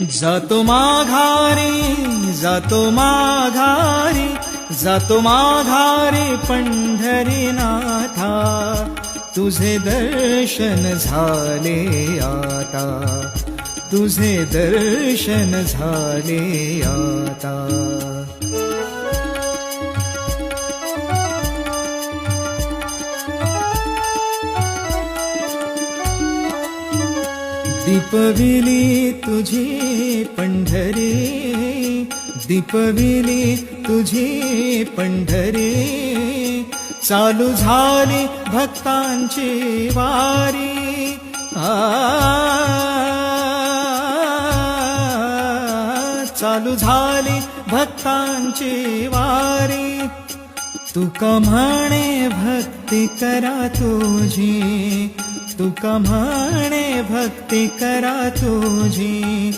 जातो माघारी जातो माघारी जातो माघारी पंढरीनाथा, तुझे दर्शन झाले आता, तुझे दर्शन झाले आता. दीपविली तुझी पंढरी, दीपविली तुझी पंढरी, चालू झाली भक्तांची वारी. चालू झाली भक्तांची वारी. तुका म्हणे भक्ती करा तुझी, तुका म्हणे भक्ती करा तुझी,